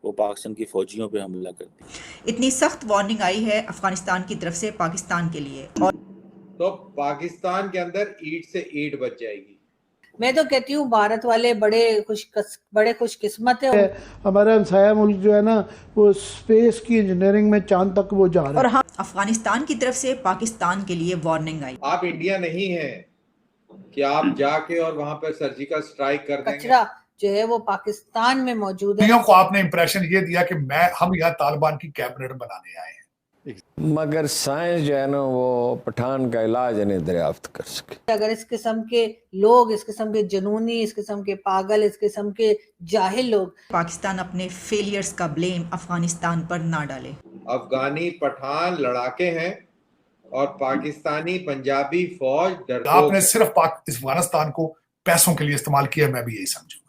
वो पाकिस्तान की फौजियों पे हमला कर दिया। इतनी सख्त वार्निंग आई है अफगानिस्तान की तरफ से पाकिस्तान के लिए, और तो पाकिस्तान के अंदर ईंट से ईंट बच जाएगी। मैं तो कहती हूँ भारत वाले बड़े खुशकिस्मत है। हमारा हमसाया मुल्क जो है ना, वो स्पेस की इंजीनियरिंग में चांद तक वो जा रहा है। और हाँ, अफगानिस्तान की तरफ से पाकिस्तान के लिए वार्निंग आई। आप इंडिया नहीं है कि आप जाके और वहां पर सर्जिकल स्ट्राइक कर देंगे। कचरा जो है वो पाकिस्तान में मौजूद है। को आपने इंप्रेशन ये दिया कि हम यहाँ तालिबान की कैबिनेट बनाने आए हैं, मगर साइंस जो है ना वो पठान का इलाज नहीं दरियाफ्त कर सके। अगर इस किस्म के लोग, इस किस्म के जुनूनी, इस किस्म के पागल, इस किस्म के जाहिल लोग पाकिस्तान अपने फेलियर्स का ब्लेम अफगानिस्तान पर ना डाले। अफगानी पठान लड़ाके हैं और पाकिस्तानी पंजाबी फौज डरपोक। आपने सिर्फ अफगानिस्तान को पैसों के लिए इस्तेमाल किया, मैं भी यही समझूंगा।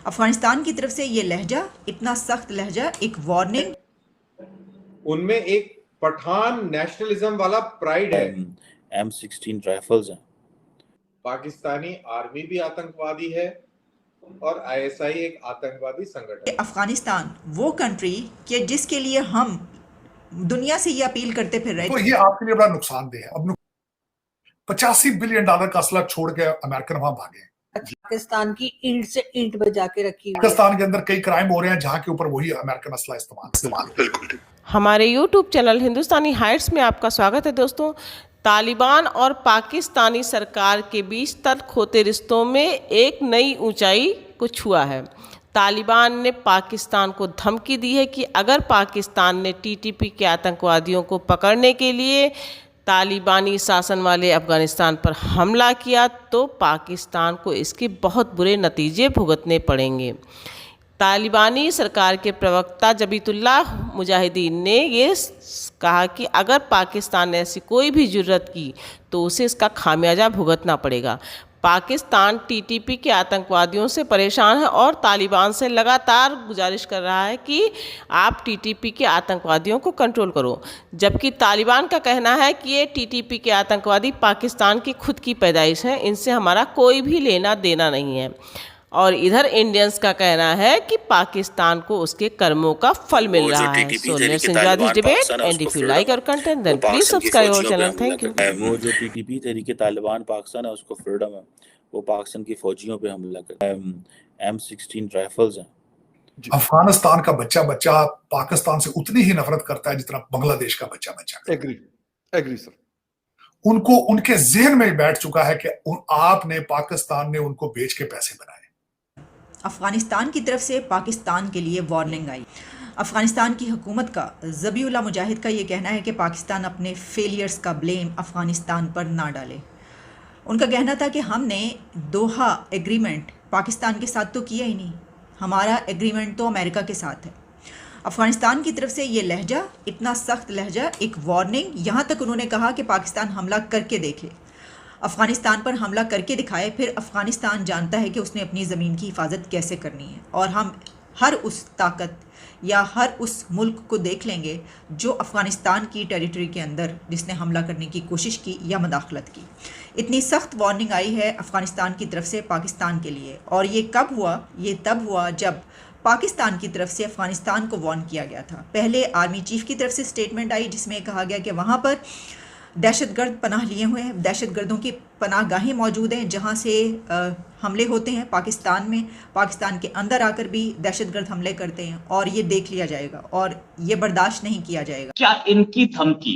अफगानिस्तान की तरफ से ये लहजा, इतना सख्त लहजा, एक वार्निंग। उनमें एक पठान नेशनलिज्म वाला प्राइड है। M16 राइफल्स हैं। पाकिस्तानी आर्मी भी आतंकवादी है और ISI एक आतंकवादी संगठन। अफगानिस्तान वो कंट्री के जिसके लिए हम दुनिया से ये अपील करते फिर रहे। तो ये आपके लिए बड़ा नुकसानदेह है। अब $85 बिलियन का असला छोड़ के अमेरिकन वहां भागे। पाकिस्तान की ईंट से ईंट बजा के रखी हुई है। पाकिस्तान के अंदर कई क्राइम हो रहे हैं जहां के ऊपर वही अमेरिकन असला इस्तेमाल। बिल्कुल। हमारे YouTube चैनल हिंदुस्तानी हाइट्स में आपका स्वागत है दोस्तों। तालिबान और पाकिस्तानी सरकार के बीच तल्ख होते रिश्तों में एक नई ऊंचाई को छुआ है। तालिबान ने पाकिस्तान को धमकी दी है कि अगर पाकिस्तान ने TTP के आतंकवादियों को पकड़ने के लिए तालिबानी शासन वाले अफगानिस्तान पर हमला किया तो पाकिस्तान को इसके बहुत बुरे नतीजे भुगतने पड़ेंगे। तालिबानी सरकार के प्रवक्ता जबीतुल्लाह मुजाहिदीन ने ये कहा कि अगर पाकिस्तान ने ऐसी कोई भी जुर्रत की तो उसे इसका खामियाजा भुगतना पड़ेगा। पाकिस्तान TTP के आतंकवादियों से परेशान है और तालिबान से लगातार गुजारिश कर रहा है कि आप TTP के आतंकवादियों को कंट्रोल करो, जबकि तालिबान का कहना है कि ये TTP के आतंकवादी पाकिस्तान की खुद की पैदाइश हैं, इनसे हमारा कोई भी लेना देना नहीं है। और इधर इंडियंस का कहना है कि पाकिस्तान को उसके कर्मों का फल मिल रहा है। So let's enjoy this debate and if you like our content then please subscribe our channel. Thank you. वो जो TTP तहरीके तालिबान पाकिस्तान है उसको फ्रीडम है, वो पाकिस्तान की फौजियों पे हमला करता है। M16 राइफल्स हैं। अफगानिस्तान का बच्चा पाकिस्तान से उतनी ही नफरत करता है जितना बांग्लादेश का बच्चा। Agree sir. उनको उनके ज़हन में बैठ चुका है कि आपने पाकिस्तान ने उनको बेच के पैसे बनाए। अफगानिस्तान की तरफ से पाकिस्तान के लिए वार्निंग आई। अफगानिस्तान की हुकूमत का ज़बीउल्लाह मुजाहिद का ये कहना है कि पाकिस्तान अपने फेलियर्स का ब्लेम अफगानिस्तान पर ना डाले। उनका कहना था कि हमने दोहा एग्रीमेंट पाकिस्तान के साथ तो किया ही नहीं, हमारा एग्रीमेंट तो अमेरिका के साथ है। अफगानिस्तान की तरफ से ये लहजा, इतना सख्त लहजा, एक वार्निंग। यहाँ तक उन्होंने कहा कि पाकिस्तान हमला करके देखे, अफ़गानिस्तान पर हमला करके दिखाए, फिर अफ़गानिस्तान जानता है कि उसने अपनी ज़मीन की हिफाजत कैसे करनी है। और हम हर उस ताकत या हर उस मुल्क को देख लेंगे जो अफ़गानिस्तान की टेरिटरी के अंदर जिसने हमला करने की कोशिश की या मदाखलत की। इतनी सख्त वार्निंग आई है अफ़गानिस्तान की तरफ से पाकिस्तान के लिए। और ये कब हुआ? ये तब हुआ जब पाकिस्तान की तरफ से अफ़गानिस्तान को वार्न किया गया था। पहले आर्मी चीफ़ की तरफ से स्टेटमेंट आई जिसमें कहा गया कि वहाँ पर दहशतगर्द पनाह लिए हुए हैं, दहशतगर्दों की पनाह गाहें मौजूद हैं जहां से हमले होते हैं पाकिस्तान में, पाकिस्तान के अंदर आकर भी दहशतगर्द हमले करते हैं और ये देख लिया जाएगा और ये बर्दाश्त नहीं किया जाएगा। क्या इनकी धमकी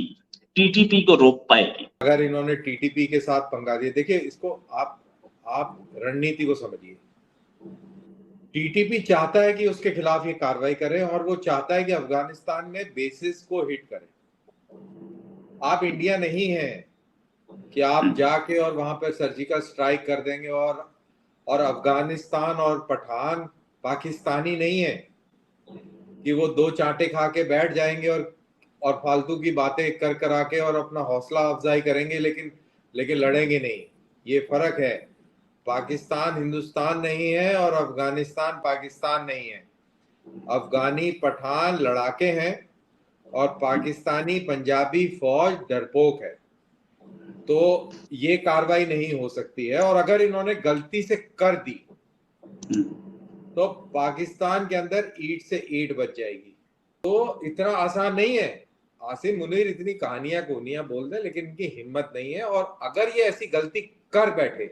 TTP को रोक पाएगी? अगर इन्होंने TTP के साथ पंगा दिया, देखिए इसको आप रणनीति को समझिए। TTP चाहता है कि उसके खिलाफ ये कार्रवाई करें और वो चाहता है कि अफगानिस्तान में बेसिस को हिट करें। आप इंडिया नहीं है कि आप जाके और वहां पर सर्जिकल स्ट्राइक कर देंगे और अफगानिस्तान और पठान पाकिस्तानी नहीं है कि वो दो चांटे खा के बैठ जाएंगे और फालतू की बातें कर आके और अपना हौसला अफजाई करेंगे, लेकिन लड़ेंगे नहीं। ये फर्क है। पाकिस्तान हिंदुस्तान नहीं है और अफगानिस्तान पाकिस्तान नहीं है। अफगानी पठान लड़ाके हैं और पाकिस्तानी पंजाबी फौज डरपोक है। तो ये कार्रवाई नहीं हो सकती है। और अगर इन्होंने गलती से कर दी तो पाकिस्तान के अंदर ईंट से ईंट बच जाएगी। तो इतना आसान नहीं है। आसिम मुनीर इतनी कहानियां कोनियां बोल दे, लेकिन इनकी हिम्मत नहीं है। और अगर ये ऐसी गलती कर बैठे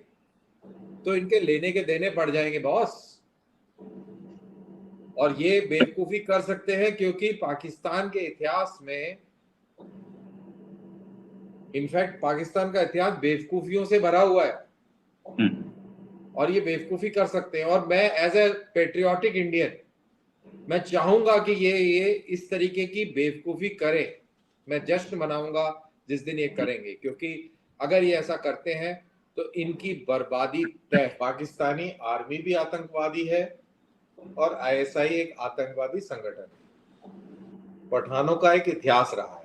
तो इनके लेने के देने पड़ जाएंगे बॉस। और ये बेवकूफी कर सकते हैं क्योंकि पाकिस्तान के इतिहास में, इनफैक्ट पाकिस्तान का इतिहास बेवकूफियों से भरा हुआ है और ये बेवकूफी कर सकते हैं। और मैं एज ए पेट्रियाटिक इंडियन मैं चाहूंगा कि ये इस तरीके की बेवकूफी करें। मैं जश्न मनाऊंगा जिस दिन ये करेंगे, क्योंकि अगर ये ऐसा करते हैं तो इनकी बर्बादी तय। पाकिस्तानी आर्मी भी आतंकवादी है और आईएसआई एक आतंकवादी संगठन है। पठानों का एक इतिहास रहा है।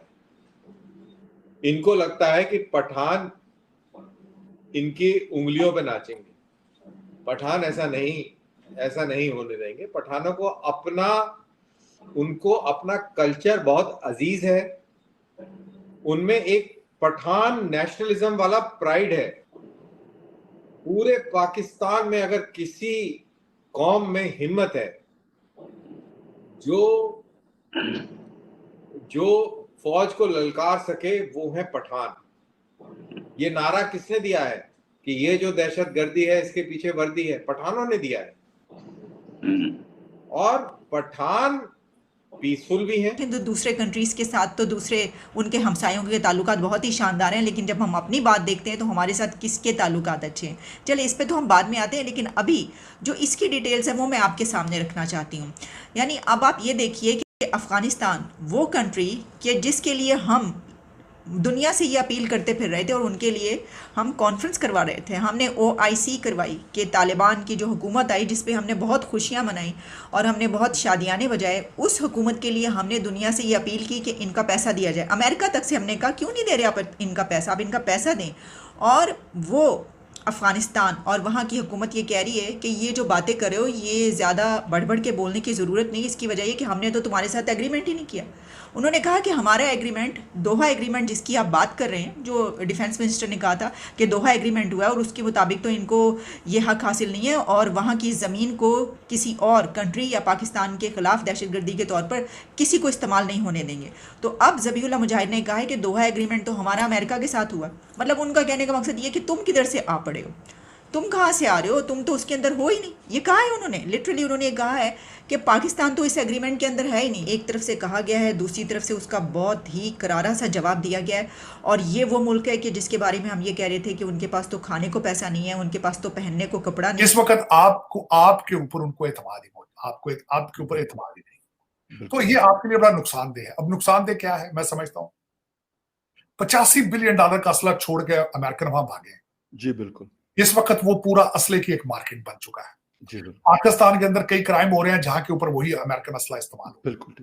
इनको लगता है कि पठान इनकी उंगलियों पे नाचेंगे। पठान ऐसा नहीं होने देंगे। पठानों को उनको अपना कल्चर बहुत अजीज है। उनमें एक पठान नेशनलिज्म वाला प्राइड है। पूरे पाकिस्तान में अगर किसी कौम में हिम्मत है जो फौज को ललकार सके, वो है पठान। ये नारा किसने दिया है कि ये जो दहशतगर्दी है इसके पीछे वर्दी है? पठानों ने दिया है। और पठान पीसफुल भी हैं। हिंदू दूसरे कंट्रीज़ के साथ तो दूसरे उनके हमसायों के ताल्लुकात बहुत ही शानदार हैं, लेकिन जब हम अपनी बात देखते हैं तो हमारे साथ किसके ताल्लुकात अच्छे हैं। चलिए इस पे तो हम बाद में आते हैं, लेकिन अभी जो इसकी डिटेल्स है वो मैं आपके सामने रखना चाहती हूँ। यानी अब आप ये देखिए कि अफ़गानिस्तान वो कंट्री कि जिसके लिए हम दुनिया से ये अपील करते फिर रहे थे और उनके लिए हम कॉन्फ्रेंस करवा रहे थे। हमने OIC करवाई कि तालिबान की जो हुकूमत आई, जिस पे हमने बहुत खुशियां मनाई और हमने बहुत शादियाने बजाए, उस हुकूमत के लिए हमने दुनिया से ये अपील की कि इनका पैसा दिया जाए। अमेरिका तक से हमने कहा क्यों नहीं दे रहे आप इनका पैसा, आप इनका पैसा दें। और वो अफ़गानिस्तान और वहाँ की हुकूमत ये कह रही है कि ये जो बातें कर रहे हो ये ज़्यादा बढ़ बढ़ के बोलने की ज़रूरत नहीं। इसकी वजह ये कि हमने तो तुम्हारे साथ एग्रीमेंट ही नहीं किया। उन्होंने कहा कि हमारा एग्रीमेंट, दोहा एग्रीमेंट जिसकी आप बात कर रहे हैं, जो डिफेंस मिनिस्टर ने कहा था कि दोहा एग्रीमेंट हुआ है और उसके मुताबिक तो इनको ये हक हासिल नहीं है और वहाँ की ज़मीन को किसी और कंट्री या पाकिस्तान के ख़िलाफ़ दहशतगर्दी के तौर पर किसी को इस्तेमाल नहीं होने देंगे। तो अब ज़बीहुल्लाह मुजाहिद ने कहा है कि दोहा एग्रीमेंट तो हमारा अमेरिका के साथ हुआ। मतलब उनका कहने का मकसद ये कि तुम किधर से आ पड़े हो, तुम कहाँ से आ रहे हो, तुम तो उसके अंदर हो ही नहीं। ये कहा है उन्होंने, लिटरली उन्होंने कहा है कि पाकिस्तान तो इस एग्रीमेंट के अंदर है ही नहीं। एक तरफ से कहा गया है, दूसरी तरफ से उसका बहुत ही करारा सा जवाब दिया गया है। और ये वो मुल्क है कि जिसके बारे में हम ये कह रहे थे कि उनके पास तो खाने को पैसा नहीं है, उनके पास तो पहनने को कपड़ा नहीं। इस वक्त आपके ऊपर उनको एतमाद ही आपके ऊपर एतमाद ही नहीं, तो ये आपके लिए बड़ा नुकसानदेह है। अब नुकसानदेह क्या है मैं समझता हूँ, $85 बिलियन का असला छोड़ के अमेरिकन वहां भागे। जी बिल्कुल। इस वक्त वो पूरा असले की एक मार्केट बन चुका है। जी बिल्कुल। पाकिस्तान के अंदर कई क्राइम हो रहे हैं जहां के ऊपर वही अमेरिकन असला इस्तेमाल। बिल्कुल।